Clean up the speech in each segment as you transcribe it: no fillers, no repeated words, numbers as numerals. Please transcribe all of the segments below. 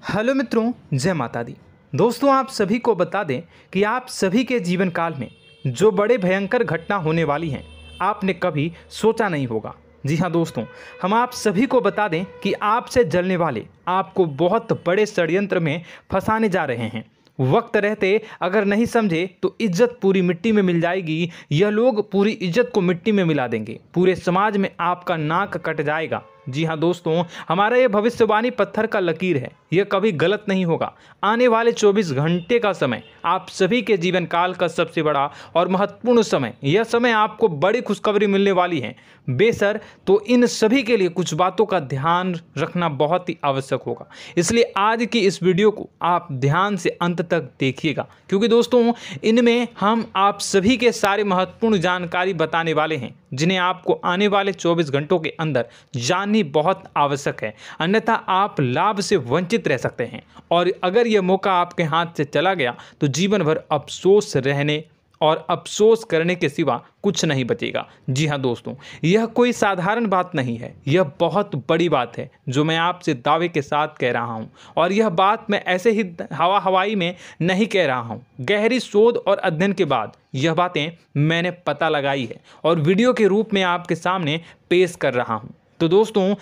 Hello मित्रों, जय माता दी। दोस्तों, आप सभी को बता दें कि आप सभी के जीवन काल में जो बड़े भयंकर घटना होने वाली हैं, आपने कभी सोचा नहीं होगा। जी हाँ दोस्तों, हम आप सभी को बता दें कि आपसे जलने वाले आपको बहुत बड़े षड्यंत्र में फंसाने जा रहे हैं। वक्त रहते अगर नहीं समझे तो इज्जत पूरी मिट्टी में मिल जाएगी। यह लोग पूरी इज्जत को मिट्टी में मिला देंगे। पूरे समाज में आपका नाक कट जाएगा। जी हाँ दोस्तों, हमारा ये भविष्यवाणी पत्थर का लकीर है, यह कभी गलत नहीं होगा। आने वाले 24 घंटे का समय आप सभी के जीवन काल का सबसे बड़ा और महत्वपूर्ण समय। यह समय आपको बड़ी खुशखबरी मिलने वाली है बेसर, तो इन सभी के लिए कुछ बातों का ध्यान रखना बहुत ही आवश्यक होगा। इसलिए आज की इस वीडियो को आप ध्यान से अंत तक देखिएगा, क्योंकि दोस्तों इनमें हम आप सभी के सारे महत्वपूर्ण जानकारी बताने वाले हैं, जिन्हें आपको आने वाले 24 घंटों के अंदर जाननी बहुत आवश्यक है। अन्यथा आप लाभ से वंचित रह सकते हैं, और अगर यह मौका आपके हाथ से चला गया तो जीवन भर अफसोस रहने और अफसोस करने के सिवा कुछ नहीं बचेगा। जी हाँ दोस्तों, यह कोई साधारण बात नहीं है, यह बहुत बड़ी बात है जो मैं आपसे दावे के साथ कह रहा हूँ। और यह बात मैं ऐसे ही हवाई में नहीं कह रहा हूँ। गहरी शोध और अध्ययन के बाद यह बातें मैंने पता लगाई है और वीडियो के रूप में आपके सामने पेश कर रहा हूँ। तो दोस्तों,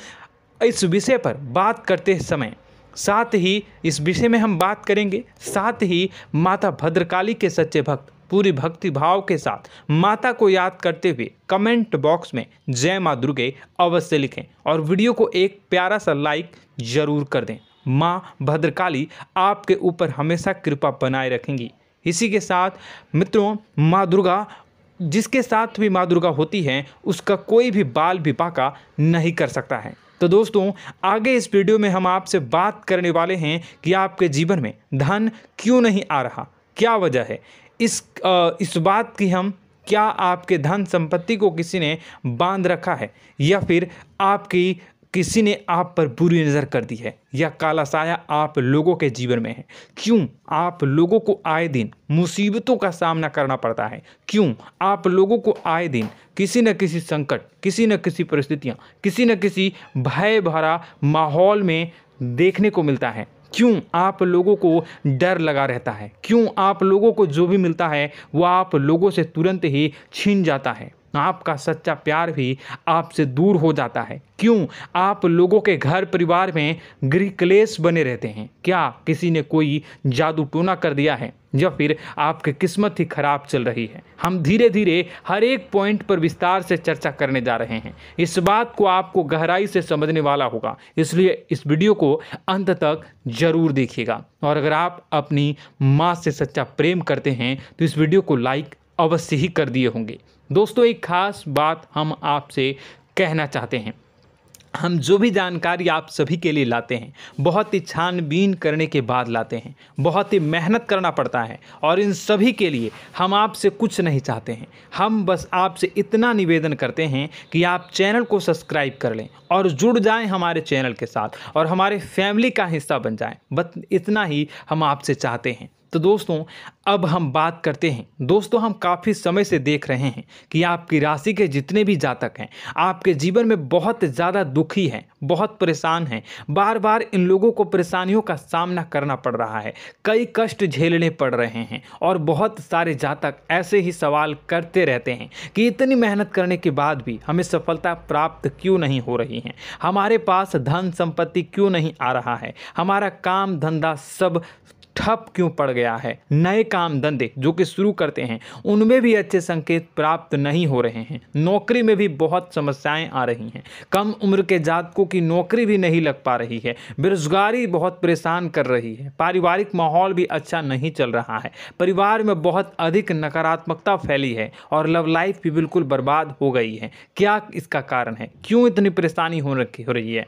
इस विषय पर बात करते समय साथ ही इस विषय में हम बात करेंगे, साथ ही माता भद्रकाली के सच्चे भक्त पूरी भक्ति भाव के साथ माता को याद करते हुए कमेंट बॉक्स में जय माँ दुर्गे अवश्य लिखें और वीडियो को एक प्यारा सा लाइक जरूर कर दें। माँ भद्रकाली आपके ऊपर हमेशा कृपा बनाए रखेंगी। इसी के साथ मित्रों, माँ दुर्गा, जिसके साथ भी माँ दुर्गा होती हैं, उसका कोई भी बाल भी बांका नहीं कर सकता है। तो दोस्तों, आगे इस वीडियो में हम आपसे बात करने वाले हैं कि आपके जीवन में धन क्यों नहीं आ रहा, क्या वजह है इस बात की। हम क्या आपके धन संपत्ति को किसी ने बांध रखा है, या फिर आपकी किसी ने आप पर बुरी नज़र कर दी है, या काला साया आप लोगों के जीवन में है। क्यों आप लोगों को आए दिन मुसीबतों का सामना करना पड़ता है, क्यों आप लोगों को आए दिन किसी न किसी संकट, किसी न किसी परिस्थितियाँ, किसी न किसी भय भरा माहौल में देखने को मिलता है। क्यों आप लोगों को डर लगा रहता है, क्यों आप लोगों को जो भी मिलता है वो आप लोगों से तुरंत ही छीन जाता है, आपका सच्चा प्यार भी आपसे दूर हो जाता है। क्यों आप लोगों के घर परिवार में गृह क्लेश बने रहते हैं। क्या किसी ने कोई जादू टोना कर दिया है, या फिर आपकी किस्मत ही खराब चल रही है। हम धीरे धीरे हर एक पॉइंट पर विस्तार से चर्चा करने जा रहे हैं। इस बात को आपको गहराई से समझने वाला होगा, इसलिए इस वीडियो को अंत तक जरूर देखिएगा। और अगर आप अपनी माँ से सच्चा प्रेम करते हैं तो इस वीडियो को लाइक अवश्य ही कर दिए होंगे। दोस्तों, एक खास बात हम आपसे कहना चाहते हैं। हम जो भी जानकारी आप सभी के लिए लाते हैं, बहुत ही छानबीन करने के बाद लाते हैं, बहुत ही मेहनत करना पड़ता है, और इन सभी के लिए हम आपसे कुछ नहीं चाहते हैं। हम बस आपसे इतना निवेदन करते हैं कि आप चैनल को सब्सक्राइब कर लें और जुड़ जाएं हमारे चैनल के साथ और हमारे फैमिली का हिस्सा बन जाएं। बस इतना ही हम आपसे चाहते हैं। तो दोस्तों, अब हम बात करते हैं। दोस्तों, हम काफ़ी समय से देख रहे हैं कि आपकी राशि के जितने भी जातक हैं, आपके जीवन में बहुत ज़्यादा दुखी हैं, बहुत परेशान हैं। बार बार इन लोगों को परेशानियों का सामना करना पड़ रहा है, कई कष्ट झेलने पड़ रहे हैं, और बहुत सारे जातक ऐसे ही सवाल करते रहते हैं कि इतनी मेहनत करने के बाद भी हमें सफलता प्राप्त क्यों नहीं हो रही है, हमारे पास धन संपत्ति क्यों नहीं आ रहा है, हमारा काम धंधा सब ठप क्यों पड़ गया है, नए काम धंधे जो कि शुरू करते हैं उनमें भी अच्छे संकेत प्राप्त नहीं हो रहे हैं, नौकरी में भी बहुत समस्याएं आ रही हैं, कम उम्र के जातकों की नौकरी भी नहीं लग पा रही है, बेरोजगारी बहुत परेशान कर रही है, पारिवारिक माहौल भी अच्छा नहीं चल रहा है, परिवार में बहुत अधिक नकारात्मकता फैली है, और लव लाइफ भी बिल्कुल बर्बाद हो गई है। क्या इसका कारण है, क्यों इतनी परेशानी हो रही है?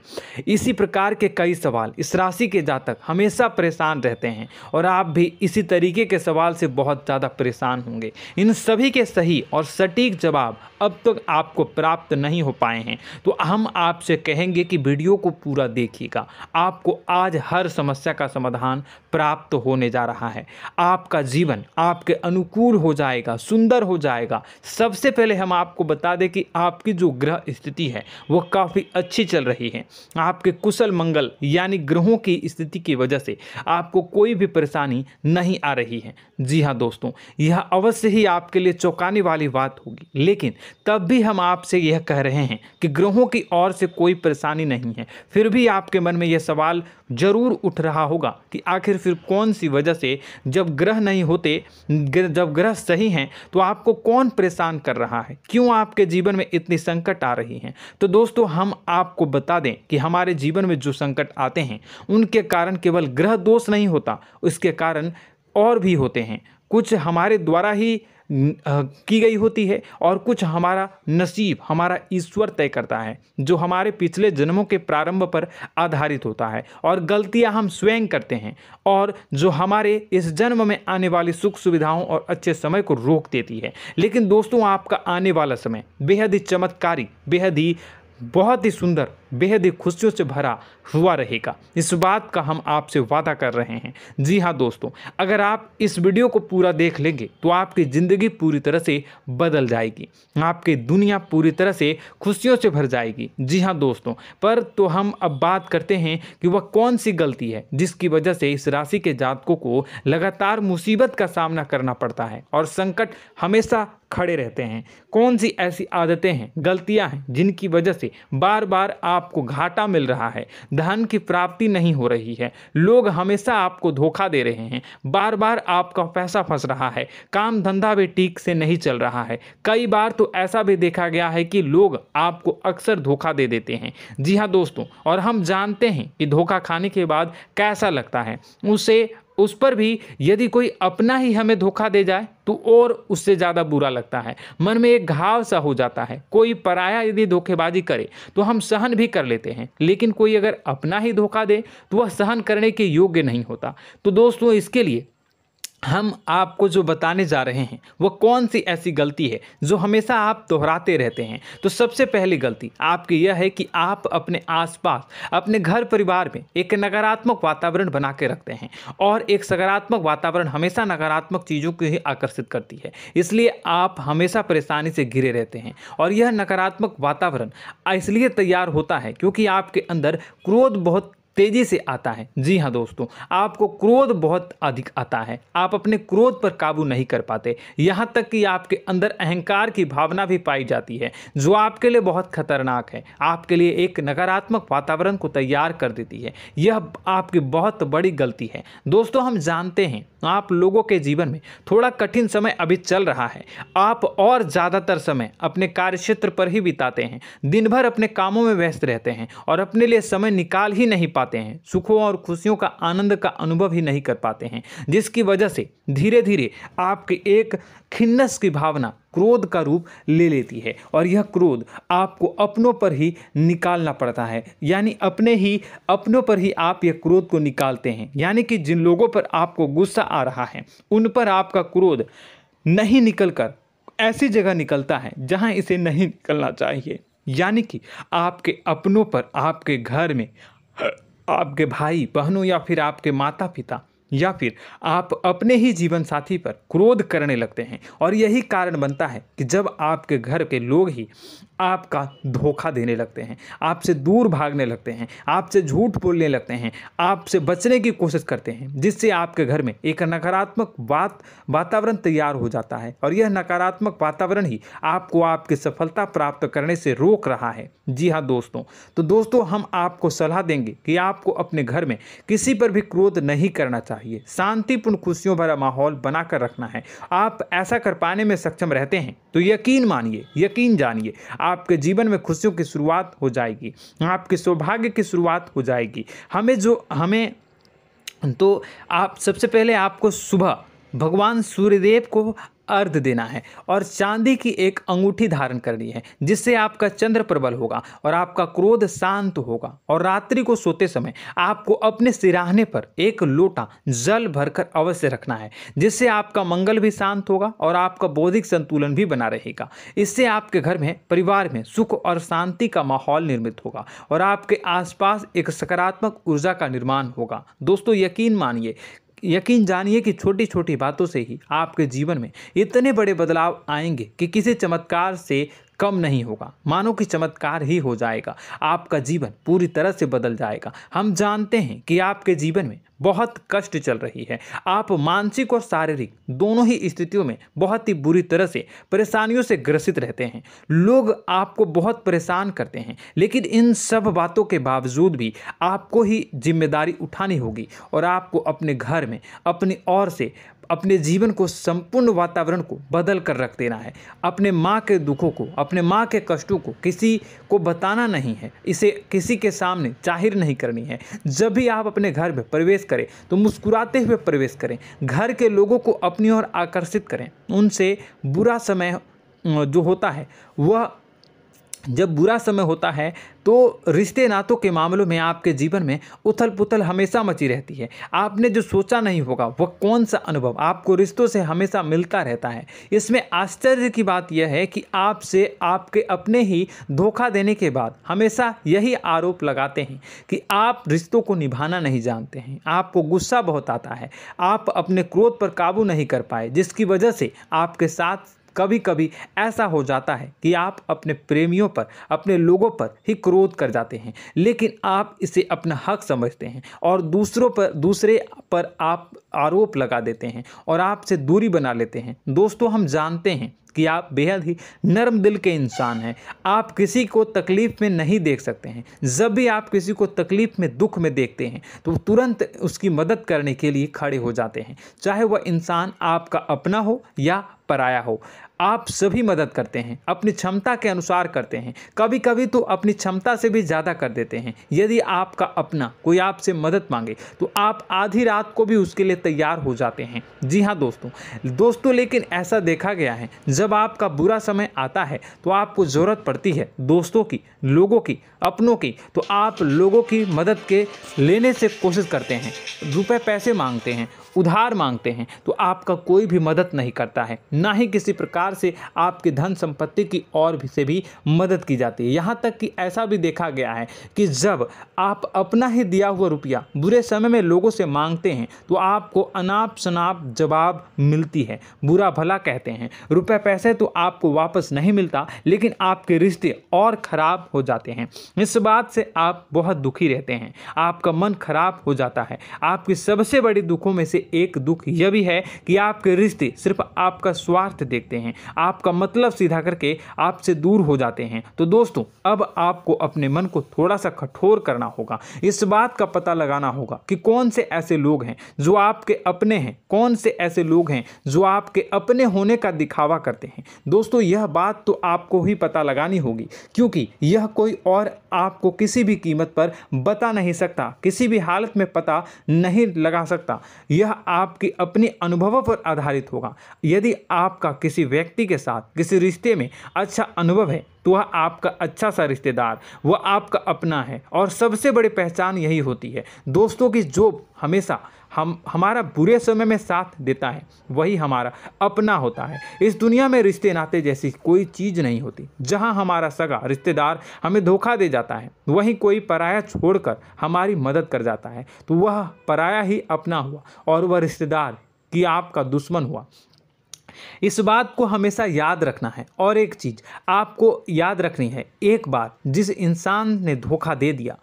इसी प्रकार के कई सवाल इस राशि के जातक हमेशा परेशान रहते हैं, और आप भी इसी तरीके के सवाल से बहुत ज़्यादा परेशान होंगे। इन सभी के सही और सटीक जवाब अब तक आपको प्राप्त नहीं हो पाए हैं, तो हम आपसे कहेंगे कि वीडियो को पूरा देखिएगा। आपको आज हर समस्या का समाधान प्राप्त होने जा रहा है। आपका जीवन आपके अनुकूल हो जाएगा, सुंदर हो जाएगा। सबसे पहले हम आपको बता दें कि आपकी जो ग्रह स्थिति है वो काफ़ी अच्छी चल रही है। आपके कुशल मंगल यानी ग्रहों की स्थिति की वजह से आपको कोई भी परेशानी नहीं आ रही है। जी हाँ दोस्तों, यह अवश्य ही आपके लिए चौंकाने वाली बात होगी, लेकिन तब भी हम आपसे यह कह रहे हैं कि ग्रहों की ओर से कोई परेशानी नहीं है। फिर भी आपके मन में यह सवाल जरूर उठ रहा होगा कि आखिर फिर कौन सी वजह से, जब ग्रह नहीं होते, जब ग्रह सही हैं, तो आपको कौन परेशान कर रहा है, क्यों आपके जीवन में इतनी संकट आ रही हैं। तो दोस्तों, हम आपको बता दें कि हमारे जीवन में जो संकट आते हैं उनके कारण केवल ग्रह दोष नहीं होता, उसके कारण और भी होते हैं। कुछ हमारे द्वारा ही की गई होती है और कुछ हमारा नसीब, हमारा ईश्वर तय करता है, जो हमारे पिछले जन्मों के प्रारंभ पर आधारित होता है। और गलतियां हम स्वयं करते हैं और जो हमारे इस जन्म में आने वाली सुख सुविधाओं और अच्छे समय को रोक देती है। लेकिन दोस्तों, आपका आने वाला समय बेहद ही चमत्कारी, बेहद ही बहुत ही सुंदर, बेहद ही खुशियों से भरा हुआ रहेगा। इस बात का हम आपसे वादा कर रहे हैं। जी हाँ दोस्तों, अगर आप इस वीडियो को पूरा देख लेंगे तो आपकी ज़िंदगी पूरी तरह से बदल जाएगी, आपकी दुनिया पूरी तरह से खुशियों से भर जाएगी। जी हाँ दोस्तों, पर तो हम अब बात करते हैं कि वह कौन सी गलती है जिसकी वजह से इस राशि के जातकों को लगातार मुसीबत का सामना करना पड़ता है और संकट हमेशा खड़े रहते हैं। कौन सी ऐसी आदतें हैं, गलतियां हैं जिनकी वजह से बार बार आपको घाटा मिल रहा है, धन की प्राप्ति नहीं हो रही है, लोग हमेशा आपको धोखा दे रहे हैं, बार बार आपका पैसा फंस रहा है, काम धंधा भी ठीक से नहीं चल रहा है। कई बार तो ऐसा भी देखा गया है कि लोग आपको अक्सर धोखा दे देते हैं। जी हाँ दोस्तों, और हम जानते हैं कि धोखा खाने के बाद कैसा लगता है। उस पर भी यदि कोई अपना ही हमें धोखा दे जाए तो और उससे ज़्यादा बुरा लगता है, मन में एक घाव सा हो जाता है। कोई पराया यदि धोखेबाजी करे तो हम सहन भी कर लेते हैं, लेकिन कोई अगर अपना ही धोखा दे तो वह सहन करने के योग्य नहीं होता। तो दोस्तों, इसके लिए हम आपको जो बताने जा रहे हैं वो कौन सी ऐसी गलती है जो हमेशा आप दोहराते रहते हैं। तो सबसे पहली गलती आपकी यह है कि आप अपने आसपास, अपने घर परिवार में एक नकारात्मक वातावरण बना के रखते हैं, और एक सकारात्मक वातावरण हमेशा नकारात्मक चीज़ों को ही आकर्षित करती है। इसलिए आप हमेशा परेशानी से घिरे रहते हैं, और यह नकारात्मक वातावरण इसलिए तैयार होता है क्योंकि आपके अंदर क्रोध बहुत तेजी से आता है। जी हाँ दोस्तों, आपको क्रोध बहुत अधिक आता है, आप अपने क्रोध पर काबू नहीं कर पाते, यहाँ तक कि आपके अंदर अहंकार की भावना भी पाई जाती है, जो आपके लिए बहुत खतरनाक है, आपके लिए एक नकारात्मक वातावरण को तैयार कर देती है। यह आपकी बहुत बड़ी गलती है। दोस्तों, हम जानते हैं आप लोगों के जीवन में थोड़ा कठिन समय अभी चल रहा है। आप और ज़्यादातर समय अपने कार्यक्षेत्र पर ही बिताते हैं, दिन भर अपने कामों में व्यस्त रहते हैं और अपने लिए समय निकाल ही नहीं पाते हैं, सुखों और खुशियों का आनंद का अनुभव ही नहीं कर पाते हैं, जिसकी वजह से धीरे धीरे आपकी एक खिन्नस की भावना क्रोध का रूप ले लेती है, और यह क्रोध आपको अपनों पर ही निकालना पड़ता है। यानी अपनों पर ही आप यह क्रोध को निकालते हैं। यानी कि जिन लोगों पर आपको गुस्सा आ रहा है उन पर आपका क्रोध नहीं निकलकर ऐसी जगह निकलता है जहां इसे नहीं निकलना चाहिए। यानी कि आपके अपनों पर, आपके घर में आपके भाई बहनों या फिर आपके माता पिता या फिर आप अपने ही जीवन साथी पर क्रोध करने लगते हैं, और यही कारण बनता है कि जब आपके घर के लोग ही आपका धोखा देने लगते हैं, आपसे दूर भागने लगते हैं, आपसे झूठ बोलने लगते हैं, आपसे बचने की कोशिश करते हैं, जिससे आपके घर में एक नकारात्मक वातावरण तैयार हो जाता है, और यह नकारात्मक वातावरण ही आपको आपकी सफलता प्राप्त करने से रोक रहा है। जी हाँ दोस्तों, तो दोस्तों, हम आपको सलाह देंगे कि आपको अपने घर में किसी पर भी क्रोध नहीं करना चाहिए, शांतिपूर्ण खुशियों भरा माहौल बनाकर रखना है। आप ऐसा कर पाने में सक्षम रहते हैं तो यकीन मानिए, यकीन जानिए, आपके जीवन में खुशियों की शुरुआत हो जाएगी, आपके सौभाग्य की शुरुआत हो जाएगी। तो आप सबसे पहले आपको सुबह भगवान सूर्यदेव को अर्घ देना है और चांदी की एक अंगूठी धारण करनी है, जिससे आपका चंद्र प्रबल होगा और आपका क्रोध शांत होगा। और रात्रि को सोते समय आपको अपने सिराहने पर एक लोटा जल भरकर अवश्य रखना है, जिससे आपका मंगल भी शांत होगा और आपका बौद्धिक संतुलन भी बना रहेगा। इससे आपके घर में, परिवार में सुख और शांति का माहौल निर्मित होगा और आपके आसपास एक सकारात्मक ऊर्जा का निर्माण होगा। दोस्तों यकीन जानिए कि छोटी छोटी बातों से ही आपके जीवन में इतने बड़े बदलाव आएंगे कि किसी चमत्कार से कम नहीं होगा। मानो कि चमत्कार ही हो जाएगा, आपका जीवन पूरी तरह से बदल जाएगा। हम जानते हैं कि आपके जीवन में बहुत कष्ट चल रही है, आप मानसिक और शारीरिक दोनों ही स्थितियों में बहुत ही बुरी तरह से परेशानियों से ग्रसित रहते हैं। लोग आपको बहुत परेशान करते हैं, लेकिन इन सब बातों के बावजूद भी आपको ही जिम्मेदारी उठानी होगी और आपको अपने घर में अपनी ओर से अपने जीवन को, संपूर्ण वातावरण को बदल कर रख देना है। अपने माँ के दुखों को, अपने माँ के कष्टों को किसी को बताना नहीं है, इसे किसी के सामने जाहिर नहीं करनी है। जब भी आप अपने घर में प्रवेश करें तो मुस्कुराते हुए प्रवेश करें, घर के लोगों को अपनी ओर आकर्षित करें। उनसे बुरा समय जो होता है वह जब बुरा समय होता है तो रिश्ते नातों के मामलों में आपके जीवन में उथल पुथल हमेशा मची रहती है। आपने जो सोचा नहीं होगा वह कौन सा अनुभव आपको रिश्तों से हमेशा मिलता रहता है। इसमें आश्चर्य की बात यह है कि आपसे आपके अपने ही धोखा देने के बाद हमेशा यही आरोप लगाते हैं कि आप रिश्तों को निभाना नहीं जानते हैं। आपको गुस्सा बहुत आता है, आप अपने क्रोध पर काबू नहीं कर पाए, जिसकी वजह से आपके साथ कभी कभी ऐसा हो जाता है कि आप अपने प्रेमियों पर, अपने लोगों पर ही क्रोध कर जाते हैं, लेकिन आप इसे अपना हक समझते हैं और दूसरे पर आप आरोप लगा देते हैं और आपसे दूरी बना लेते हैं। दोस्तों, हम जानते हैं कि आप बेहद ही नर्म दिल के इंसान हैं। आप किसी को तकलीफ में नहीं देख सकते हैं। जब भी आप किसी को तकलीफ में, दुख में देखते हैं तो तुरंत उसकी मदद करने के लिए खड़े हो जाते हैं, चाहे वह इंसान आपका अपना हो या पराया हो। आप सभी मदद करते हैं, अपनी क्षमता के अनुसार करते हैं, कभी कभी तो अपनी क्षमता से भी ज़्यादा कर देते हैं। यदि आपका अपना कोई आपसे मदद मांगे तो आप आधी रात को भी उसके लिए तैयार हो जाते हैं। जी हाँ दोस्तों, लेकिन ऐसा देखा गया है, जब आपका बुरा समय आता है तो आपको ज़रूरत पड़ती है दोस्तों की, लोगों की, अपनों की, तो आप लोगों की मदद के लेने से कोशिश करते हैं, रुपए पैसे मांगते हैं, उधार मांगते हैं, तो आपका कोई भी मदद नहीं करता है, ना ही किसी प्रकार से आपकी धन संपत्ति की और भी से भी मदद की जाती है। यहाँ तक कि ऐसा भी देखा गया है कि जब आप अपना ही दिया हुआ रुपया बुरे समय में लोगों से मांगते हैं तो आपको अनाप शनाप जवाब मिलती है, बुरा भला कहते हैं। रुपए पैसे तो आपको वापस नहीं मिलता, लेकिन आपके रिश्ते और खराब हो जाते हैं। इस बात से आप बहुत दुखी रहते हैं, आपका मन खराब हो जाता है। आपकी सबसे बड़ी दुखों में से एक दुख यह भी है कि आपके रिश्ते सिर्फ आपका स्वार्थ देखते हैं, आपका मतलब सीधा करके आपसे दूर हो जाते हैं। तो दोस्तों, अब आपको अपने मन को थोड़ा सा कठोर करना होगा, इस बात का पता लगाना होगा कि कौन से ऐसे लोग हैं जो आपके अपने हैं, कौन से ऐसे लोग हैं जो आपके अपने होने का दिखावा करते हैं। दोस्तों, यह बात तो आपको ही पता लगानी होगी, क्योंकि यह कोई और आपको किसी भी कीमत पर बता नहीं सकता, किसी भी हालत में पता नहीं लगा सकता। यह आपकी अपनी अनुभवों पर आधारित होगा। यदि आपका किसी व्यक्ति के साथ किसी रिश्ते में अच्छा अनुभव है तो वह आपका अच्छा सा रिश्तेदार, वह आपका अपना है। और सबसे बड़ी पहचान यही होती है दोस्तों की जो हमेशा हमारा बुरे समय में साथ देता है वही हमारा अपना होता है। इस दुनिया में रिश्ते नाते जैसी कोई चीज़ नहीं होती। जहां हमारा सगा रिश्तेदार हमें धोखा दे जाता है, वहीं कोई पराया छोड़कर हमारी मदद कर जाता है तो वह पराया ही अपना हुआ और वह रिश्तेदार की आपका दुश्मन हुआ। इस बात को हमेशा याद रखना है। और एक चीज़ आपको याद रखनी है, एक बार जिस इंसान ने धोखा दे दिया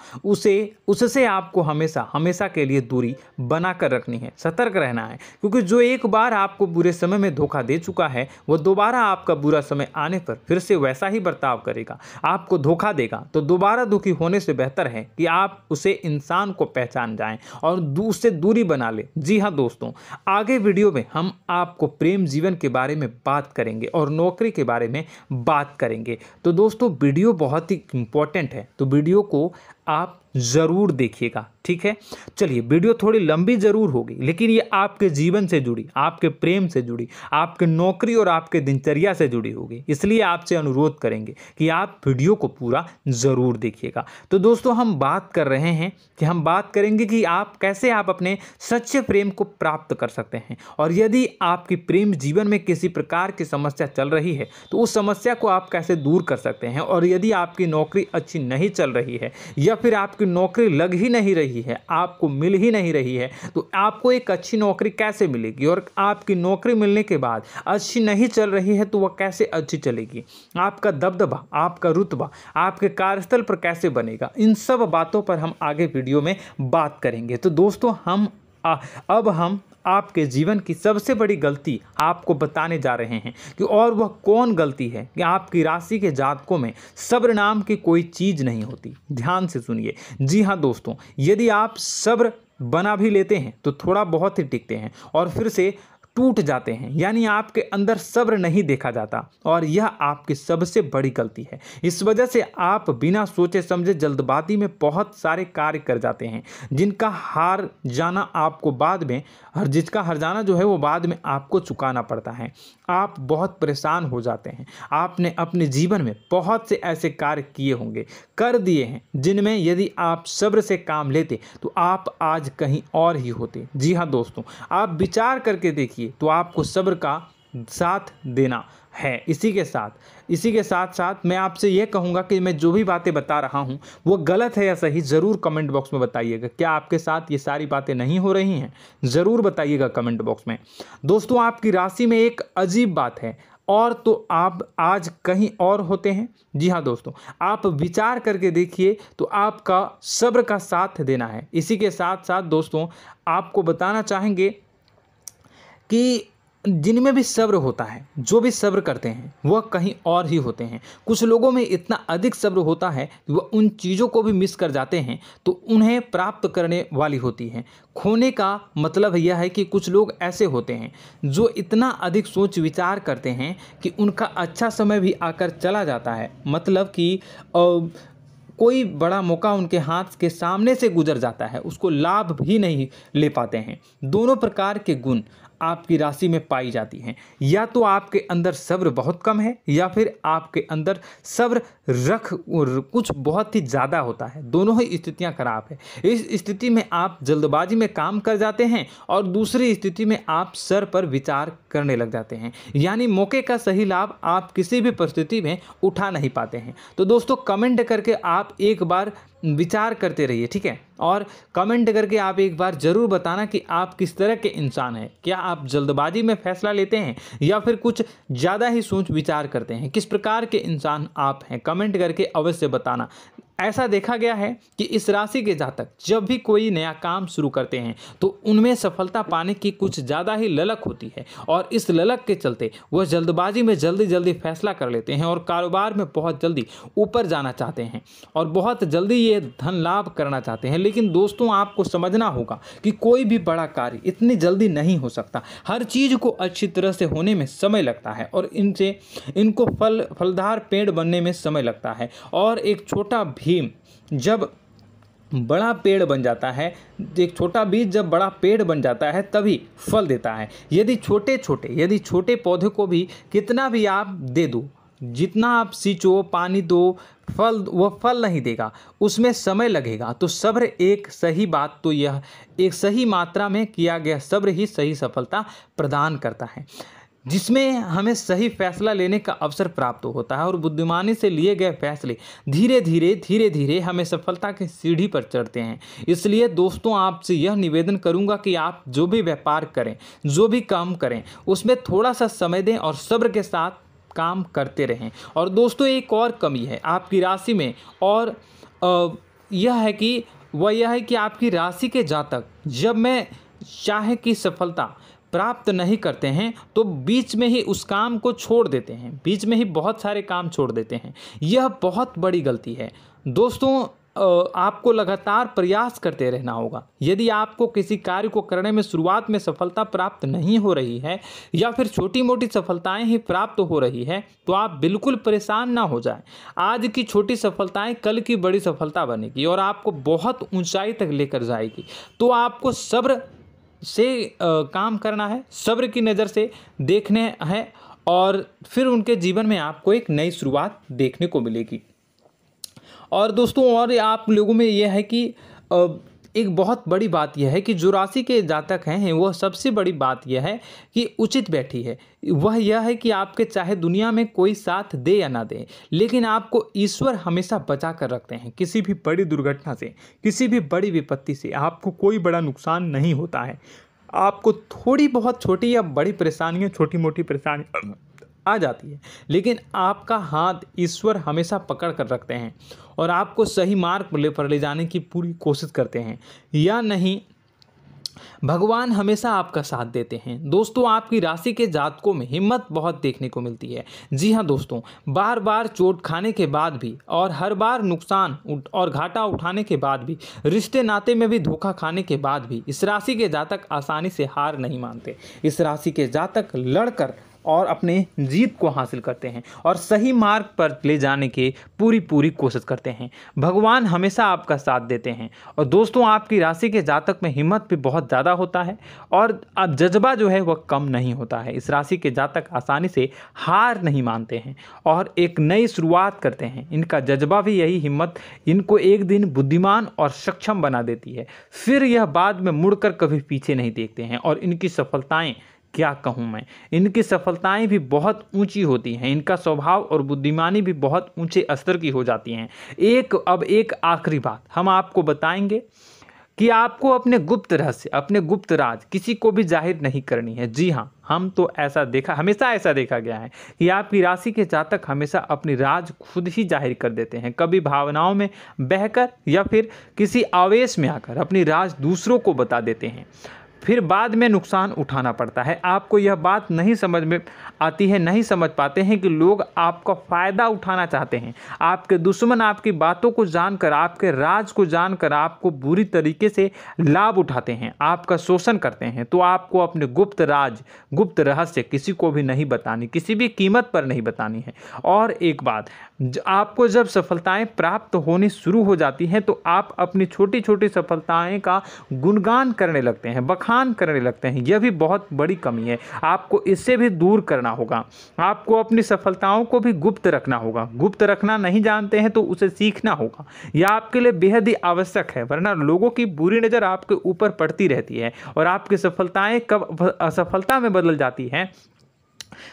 उससे आपको हमेशा के लिए दूरी बना कर रखनी है, सतर्क रहना है। क्योंकि जो एक बार आपको बुरे समय में धोखा दे चुका है वो दोबारा आपका बुरा समय आने पर फिर से वैसा ही बर्ताव करेगा, आपको धोखा देगा। तो दोबारा दुखी होने से बेहतर है कि आप उसे इंसान को पहचान जाएं और उससे दूरी बना लें। जी हाँ दोस्तों, आगे वीडियो में हम आपको प्रेम जीवन के बारे में बात करेंगे और नौकरी के बारे में बात करेंगे। तो दोस्तों, वीडियो बहुत ही इम्पोर्टेंट है, तो वीडियो को आप ज़रूर देखिएगा, ठीक है। चलिए, वीडियो थोड़ी लंबी ज़रूर होगी, लेकिन ये आपके जीवन से जुड़ी, आपके प्रेम से जुड़ी, आपके नौकरी और आपके दिनचर्या से जुड़ी होगी, इसलिए आपसे अनुरोध करेंगे कि आप वीडियो को पूरा ज़रूर देखिएगा। तो दोस्तों, हम बात कर रहे हैं कि हम बात करेंगे कि आप कैसे आप अपने सच्चे प्रेम को प्राप्त कर सकते हैं, और यदि आपकी प्रेम जीवन में किसी प्रकार की समस्या चल रही है तो उस समस्या को आप कैसे दूर कर सकते हैं, और यदि आपकी नौकरी अच्छी नहीं चल रही है या फिर आपकी नौकरी लग ही नहीं रही है, आपको मिल ही नहीं रही है, तो आपको एक अच्छी नौकरी कैसे मिलेगी, और आपकी नौकरी मिलने के बाद अच्छी नहीं चल रही है तो वह कैसे अच्छी चलेगी, आपका दबदबा, आपका रुतबा आपके कार्यस्थल पर कैसे बनेगा, इन सब बातों पर हम आगे वीडियो में बात करेंगे। तो दोस्तों, अब हम आपके जीवन की सबसे बड़ी गलती आपको बताने जा रहे हैं कि और वह कौन गलती है कि आपकी राशि के जातकों में सब्र नाम की कोई चीज़ नहीं होती। ध्यान से सुनिए। जी हाँ दोस्तों, यदि आप सब्र बना भी लेते हैं तो थोड़ा बहुत ही टिकते हैं और फिर से टूट जाते हैं, यानी आपके अंदर सब्र नहीं देखा जाता, और यह आपकी सबसे बड़ी गलती है। इस वजह से आप बिना सोचे समझे जल्दबाजी में बहुत सारे कार्य कर जाते हैं, जिसका हार जाना जो है वो बाद में आपको चुकाना पड़ता है। आप बहुत परेशान हो जाते हैं। आपने अपने जीवन में बहुत से ऐसे कार्य किए होंगे, कर दिए हैं, जिनमें यदि आप सब्र से काम लेते तो आप आज कहीं और ही होते। जी हाँ दोस्तों, आप विचार करके देखिए तो आपको सब्र का साथ देना है। इसी के साथ साथ मैं आपसे यह कहूँगा कि मैं जो भी बातें बता रहा हूँ वो गलत है या सही, ज़रूर कमेंट बॉक्स में बताइएगा। क्या आपके साथ ये सारी बातें नहीं हो रही हैं? ज़रूर बताइएगा कमेंट बॉक्स में। दोस्तों, आपकी राशि में एक अजीब बात है, और तो आप आज कहीं और होते हैं। जी हाँ दोस्तों, आप विचार करके देखिए तो आपका सब्र का साथ देना है। इसी के साथ साथ दोस्तों, आपको बताना चाहेंगे कि जिनमें भी सब्र होता है, जो भी सब्र करते हैं वह कहीं और ही होते हैं। कुछ लोगों में इतना अधिक सब्र होता है कि वह उन चीज़ों को भी मिस कर जाते हैं तो उन्हें प्राप्त करने वाली होती हैं। खोने का मतलब यह है कि कुछ लोग ऐसे होते हैं जो इतना अधिक सोच विचार करते हैं कि उनका अच्छा समय भी आकर चला जाता है, मतलब कि कोई बड़ा मौका उनके हाथ के सामने से गुजर जाता है, उसको लाभ भी नहीं ले पाते हैं। दोनों प्रकार के गुण आपकी राशि में पाई जाती हैं। या तो आपके अंदर सब्र बहुत कम है, या फिर आपके अंदर सब्र कुछ बहुत ही ज़्यादा होता है। दोनों ही स्थितियां खराब है। इस स्थिति में आप जल्दबाजी में काम कर जाते हैं, और दूसरी स्थिति में आप सर पर विचार करने लग जाते हैं, यानी मौके का सही लाभ आप किसी भी परिस्थिति में उठा नहीं पाते हैं। तो दोस्तों, कमेंट करके आप एक बार विचार करते रहिए, ठीक है, और कमेंट करके आप एक बार ज़रूर बताना कि आप किस तरह के इंसान हैं। क्या आप जल्दबाजी में फैसला लेते हैं या फिर कुछ ज़्यादा ही सोच विचार करते हैं? किस प्रकार के इंसान आप हैं? कमेंट करके अवश्य बताना। ऐसा देखा गया है कि इस राशि के जातक जब भी कोई नया काम शुरू करते हैं तो उनमें सफलता पाने की कुछ ज़्यादा ही ललक होती है, और इस ललक के चलते वह जल्दबाजी में जल्दी फैसला कर लेते हैं और कारोबार में बहुत जल्दी ऊपर जाना चाहते हैं और बहुत जल्दी ये धन लाभ करना चाहते हैं। लेकिन दोस्तों, आपको समझना होगा कि कोई भी बड़ा कार्य इतनी जल्दी नहीं हो सकता। हर चीज़ को अच्छी तरह से होने में समय लगता है, और इनको फलदार पेड़ बनने में समय लगता है। और एक छोटा भीम जब बड़ा पेड़ बन जाता है, एक छोटा बीज जब बड़ा पेड़ बन जाता है तभी फल देता है। यदि छोटे पौधे को भी कितना भी आप दे दो, जितना आप सींचो, पानी दो, वह फल नहीं देगा, उसमें समय लगेगा। तो सब्र एक सही बात, तो यह एक सही मात्रा में किया गया सब्र ही सही सफलता प्रदान करता है, जिसमें हमें सही फैसला लेने का अवसर प्राप्त होता है, और बुद्धिमानी से लिए गए फैसले धीरे धीरे हमें सफलता की सीढ़ी पर चढ़ते हैं। इसलिए दोस्तों, आपसे यह निवेदन करूंगा कि आप जो भी व्यापार करें, जो भी काम करें, उसमें थोड़ा सा समय दें और सब्र के साथ काम करते रहें। और दोस्तों, एक और कमी है आपकी राशि में, और यह है कि आपकी राशि के जातक जब में चाहे की सफलता प्राप्त नहीं करते हैं तो बीच में ही उस काम को छोड़ देते हैं, बीच में ही बहुत सारे काम छोड़ देते हैं। यह बहुत बड़ी गलती है दोस्तों। आपको लगातार प्रयास करते रहना होगा। यदि आपको किसी कार्य को करने में शुरुआत में सफलता प्राप्त नहीं हो रही है या फिर छोटी मोटी सफलताएं ही प्राप्त हो रही है तो आप बिल्कुल परेशान ना हो जाएं। आज की छोटी सफलताएं कल की बड़ी सफलता बनेगी और आपको बहुत ऊंचाई तक लेकर जाएगी। तो आपको सब्र से काम करना है, सब्र की नज़र से देखने हैं और फिर उनके जीवन में आपको एक नई शुरुआत देखने को मिलेगी। और दोस्तों और आप लोगों में यह है कि एक बहुत बड़ी बात यह है कि जो राशि के जातक हैं वह सबसे बड़ी बात यह है कि उचित बैठी है। वह यह है कि आपके चाहे दुनिया में कोई साथ दे या ना दे, लेकिन आपको ईश्वर हमेशा बचा कर रखते हैं। किसी भी बड़ी दुर्घटना से, किसी भी बड़ी विपत्ति से आपको कोई बड़ा नुकसान नहीं होता है। आपको थोड़ी बहुत छोटी या बड़ी परेशानियाँ, छोटी मोटी परेशानी आ जाती है, लेकिन आपका हाथ ईश्वर हमेशा पकड़ कर रखते हैं और आपको सही मार्ग पर ले जाने की पूरी कोशिश करते हैं। या नहीं, भगवान हमेशा आपका साथ देते हैं। दोस्तों आपकी राशि के जातकों में हिम्मत बहुत देखने को मिलती है। जी हाँ दोस्तों, बार बार चोट खाने के बाद भी और हर बार नुकसान और घाटा उठाने के बाद भी, रिश्ते नाते में भी धोखा खाने के बाद भी इस राशि के जातक आसानी से हार नहीं मानते। इस राशि के जातक लड़कर और अपने जीत को हासिल करते हैं और सही मार्ग पर ले जाने की पूरी कोशिश करते हैं। भगवान हमेशा आपका साथ देते हैं। और दोस्तों आपकी राशि के जातक में हिम्मत भी बहुत ज़्यादा होता है और अब जज्बा जो है वह कम नहीं होता है। इस राशि के जातक आसानी से हार नहीं मानते हैं और एक नई शुरुआत करते हैं। इनका जज्बा भी, यही हिम्मत इनको एक दिन बुद्धिमान और सक्षम बना देती है। फिर यह बाद में मुड़कर कभी पीछे नहीं देखते हैं और इनकी सफलताएं, क्या कहूँ मैं, इनकी सफलताएं भी बहुत ऊंची होती हैं। इनका स्वभाव और बुद्धिमानी भी बहुत ऊंचे स्तर की हो जाती हैं। अब एक आखिरी बात हम आपको बताएंगे कि आपको अपने गुप्त रहस्य, अपने गुप्त राज किसी को भी जाहिर नहीं करनी है। जी हाँ, हमेशा ऐसा देखा गया है कि आपकी राशि के जातक हमेशा अपनी राज खुद ही जाहिर कर देते हैं। कभी भावनाओं में बहकर या फिर किसी आवेश में आकर अपनी राज दूसरों को बता देते हैं, फिर बाद में नुकसान उठाना पड़ता है। आपको यह बात नहीं समझ में आती है, नहीं समझ पाते हैं कि लोग आपका फ़ायदा उठाना चाहते हैं। आपके दुश्मन आपकी बातों को जानकर, आपके राज को जानकर आपको बुरी तरीके से लाभ उठाते हैं, आपका शोषण करते हैं। तो आपको अपने गुप्त राज, गुप्त रहस्य किसी को भी नहीं बतानी, किसी भी कीमत पर नहीं बतानी है। और एक बात, आपको जब सफलताएं प्राप्त होनी शुरू हो जाती हैं तो आप अपनी छोटी छोटी सफलताएं का गुणगान करने लगते हैं, बखान करने लगते हैं। यह भी बहुत बड़ी कमी है, आपको इससे भी दूर करना होगा। आपको अपनी सफलताओं को भी गुप्त रखना होगा। गुप्त रखना नहीं जानते हैं तो उसे सीखना होगा। यह आपके लिए बेहद ही आवश्यक है, वरना लोगों की बुरी नज़र आपके ऊपर पड़ती रहती है और आपकी सफलताएं कब असफलता में बदल जाती हैं,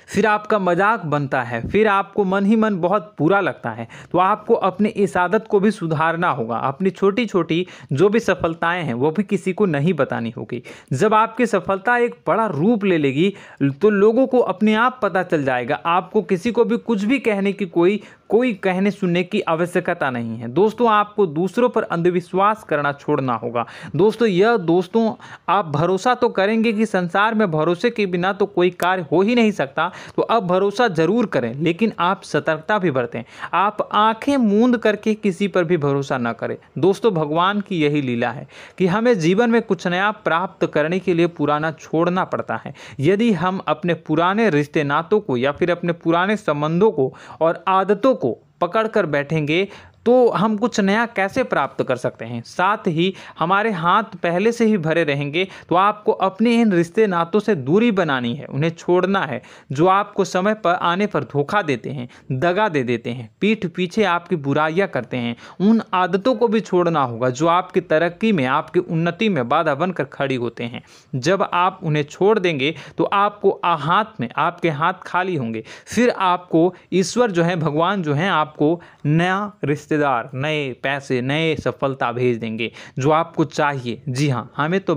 फिर आपका मजाक बनता है, फिर आपको मन ही मन बहुत बुरा लगता है। तो आपको अपनी इस आदत को भी सुधारना होगा। अपनी छोटी छोटी जो भी सफलताएं हैं वो भी किसी को नहीं बतानी होगी। जब आपकी सफलता एक बड़ा रूप ले लेगी तो लोगों को अपने आप पता चल जाएगा। आपको किसी को भी कुछ भी कहने की कोई कहने सुनने की आवश्यकता नहीं है। दोस्तों आपको दूसरों पर अंधविश्वास करना छोड़ना होगा। दोस्तों आप भरोसा तो करेंगे कि संसार में भरोसे के बिना तो कोई कार्य हो ही नहीं सकता, तो अब भरोसा जरूर करें, लेकिन आप सतर्कता भी बरतें। आप आंखें मूंद करके किसी पर भी भरोसा न करें। दोस्तों भगवान की यही लीला है कि हमें जीवन में कुछ नया प्राप्त करने के लिए पुराना छोड़ना पड़ता है। यदि हम अपने पुराने रिश्ते नातों को या फिर अपने पुराने संबंधों को और आदतों को पकड़ कर बैठेंगे तो हम कुछ नया कैसे प्राप्त कर सकते हैं। साथ ही हमारे हाथ पहले से ही भरे रहेंगे। तो आपको अपने इन रिश्ते नातों से दूरी बनानी है, उन्हें छोड़ना है जो आपको समय पर आने पर धोखा देते हैं, दगा दे देते हैं, पीठ पीछे आपकी बुराइयां करते हैं। उन आदतों को भी छोड़ना होगा जो आपकी तरक्की में, आपकी उन्नति में बाधा बनकर खड़ी होते हैं। जब आप उन्हें छोड़ देंगे तो आपके हाथ खाली होंगे। फिर आपको ईश्वर जो है, भगवान जो है, आपको नया रिश्तेदार, नए पैसे, नए सफलता भेज देंगे जो आपको चाहिए। जी हाँ, हमेशा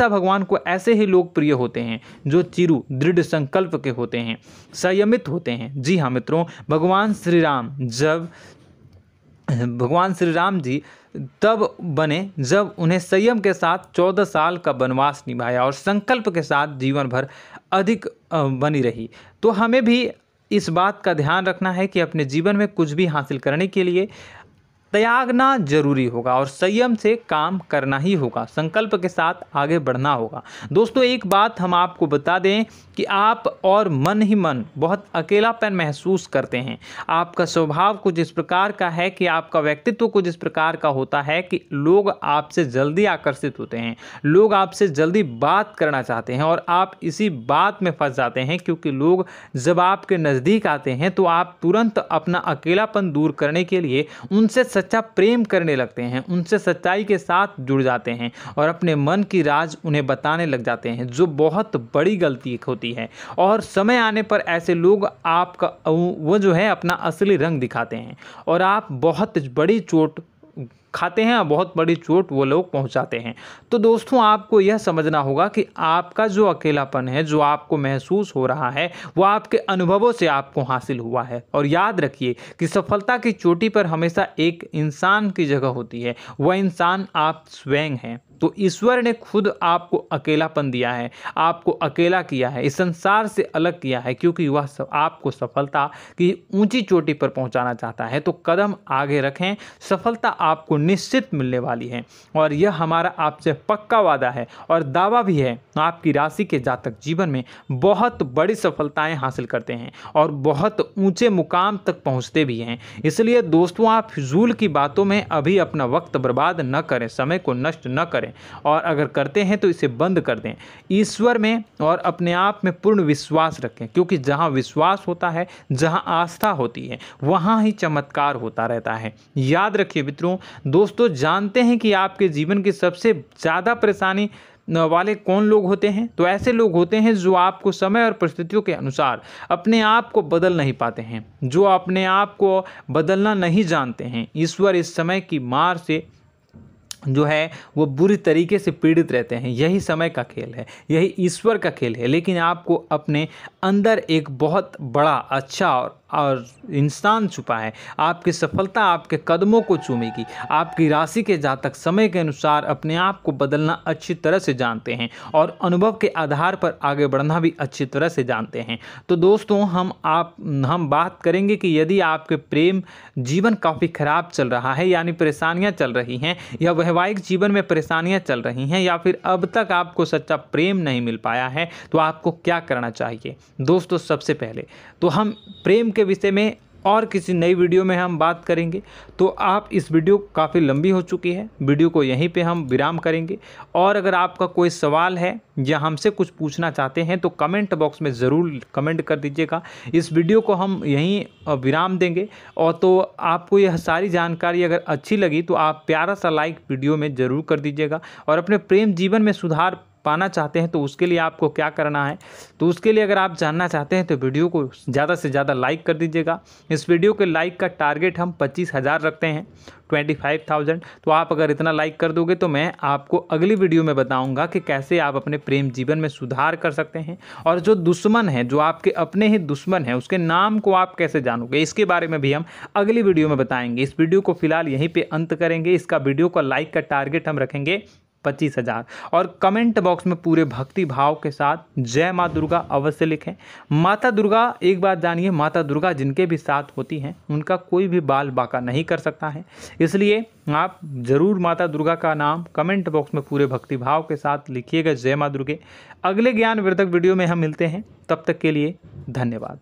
भगवान को ऐसे ही लोग प्रिय होते हैं जो चिरु दृढ़ संकल्प के होते हैं, संयमित होते हैं। जी हाँ मित्रों, भगवान श्री राम जी तब बने जब उन्हें संयम के साथ 14 साल का वनवास निभाया और संकल्प के साथ जीवन भर अधिक बनी रही। तो हमें भी इस बात का ध्यान रखना है कि अपने जीवन में कुछ भी हासिल करने के लिए त्यागना जरूरी होगा और संयम से काम करना ही होगा, संकल्प के साथ आगे बढ़ना होगा। दोस्तों एक बात हम आपको बता दें कि आप और मन ही मन बहुत अकेलापन महसूस करते हैं। आपका स्वभाव कुछ इस प्रकार का है कि आपका व्यक्तित्व कुछ इस प्रकार का होता है कि लोग आपसे जल्दी आकर्षित होते हैं, लोग आपसे जल्दी बात करना चाहते हैं और आप इसी बात में फंस जाते हैं, क्योंकि लोग जब आपके नज़दीक आते हैं तो आप तुरंत अपना अकेलापन दूर करने के लिए उनसे सच्चा प्रेम करने लगते हैं, उनसे सच्चाई के साथ जुड़ जाते हैं और अपने मन की राज उन्हें बताने लग जाते हैं, जो बहुत बड़ी गलती होती है। और समय आने पर ऐसे लोग आपका वो जो है अपना असली रंग दिखाते हैं और आप बहुत बड़ी चोट खाते हैं, बहुत बड़ी चोट वो लोग पहुंचाते हैं। तो दोस्तों आपको यह समझना होगा कि आपका जो अकेलापन है, जो आपको महसूस हो रहा है, वो आपके अनुभवों से आपको हासिल हुआ है। और याद रखिए कि सफलता की चोटी पर हमेशा एक इंसान की जगह होती है, वह इंसान आप स्वयं हैं। तो ईश्वर ने खुद आपको अकेलापन दिया है, आपको अकेला किया है, इस संसार से अलग किया है, क्योंकि वह आपको सफलता की ऊंची चोटी पर पहुंचाना चाहता है। तो कदम आगे रखें, सफलता आपको निश्चित मिलने वाली है और यह हमारा आपसे पक्का वादा है और दावा भी है। आपकी राशि के जातक जीवन में बहुत बड़ी सफलताएं हासिल करते हैं और बहुत ऊंचे मुकाम तक पहुंचते भी हैं। इसलिए दोस्तों आप फिजूल की बातों में अभी अपना वक्त बर्बाद न करें, समय को नष्ट न करें और अगर करते हैं तो इसे बंद कर दें। ईश्वर में और अपने आप में पूर्ण विश्वास रखें, क्योंकि जहां विश्वास होता है, जहां आस्था होती है, वहां ही चमत्कार होता रहता है। याद रखिए मित्रों, दोस्तों जानते हैं कि आपके जीवन की सबसे ज़्यादा परेशानी वाले कौन लोग होते हैं? तो ऐसे लोग होते हैं जो आपको समय और परिस्थितियों के अनुसार अपने आप को बदल नहीं पाते हैं, जो अपने आप को बदलना नहीं जानते हैं। ईश्वर इस समय की मार से जो है वो बुरी तरीके से पीड़ित रहते हैं। यही समय का खेल है, यही ईश्वर का खेल है। लेकिन आपको अपने अंदर एक बहुत बड़ा अच्छा और इंसान छुपा है। आपकी सफलता आपके कदमों को चूमेगी। आपकी राशि के जातक समय के अनुसार अपने आप को बदलना अच्छी तरह से जानते हैं और अनुभव के आधार पर आगे बढ़ना भी अच्छी तरह से जानते हैं। तो दोस्तों हम बात करेंगे कि यदि आपके प्रेम जीवन काफ़ी खराब चल रहा है, यानी परेशानियां चल रही हैं, या वैवाहिक जीवन में परेशानियां चल रही हैं, या फिर अब तक आपको सच्चा प्रेम नहीं मिल पाया है, तो आपको क्या करना चाहिए? दोस्तों सबसे पहले तो हम प्रेम के विषय में और किसी नई वीडियो में हम बात करेंगे। तो आप इस वीडियो काफ़ी लंबी हो चुकी है, वीडियो को यहीं पे हम विराम करेंगे। और अगर आपका कोई सवाल है या हमसे कुछ पूछना चाहते हैं तो कमेंट बॉक्स में ज़रूर कमेंट कर दीजिएगा। इस वीडियो को हम यहीं विराम देंगे। और तो आपको यह सारी जानकारी अगर अच्छी लगी तो आप प्यारा सा लाइक वीडियो में ज़रूर कर दीजिएगा। और अपने प्रेम जीवन में सुधार पाना चाहते हैं तो उसके लिए आपको क्या करना है, तो उसके लिए अगर आप जानना चाहते हैं तो वीडियो को ज़्यादा से ज़्यादा लाइक कर दीजिएगा। इस वीडियो के लाइक का टारगेट हम 25,000 रखते हैं, 25,000। तो आप अगर इतना लाइक कर दोगे तो मैं आपको अगली वीडियो में बताऊंगा कि कैसे आप अपने प्रेम जीवन में सुधार कर सकते हैं। और जो दुश्मन है, जो आपके अपने ही दुश्मन है, उसके नाम को आप कैसे जानोगे, इसके बारे में भी हम अगली वीडियो में बताएंगे। इस वीडियो को फिलहाल यहीं पर अंत करेंगे। इसका वीडियो का लाइक का टारगेट हम रखेंगे 25,000। और कमेंट बॉक्स में पूरे भक्ति भाव के साथ जय माँ दुर्गा अवश्य लिखें। माता दुर्गा, एक बात जानिए, माता दुर्गा जिनके भी साथ होती हैं उनका कोई भी बाल बाका नहीं कर सकता है। इसलिए आप ज़रूर माता दुर्गा का नाम कमेंट बॉक्स में पूरे भक्ति भाव के साथ लिखिएगा, जय माँ दुर्गे। अगले ज्ञानवर्धक वीडियो में हम मिलते हैं, तब तक के लिए धन्यवाद।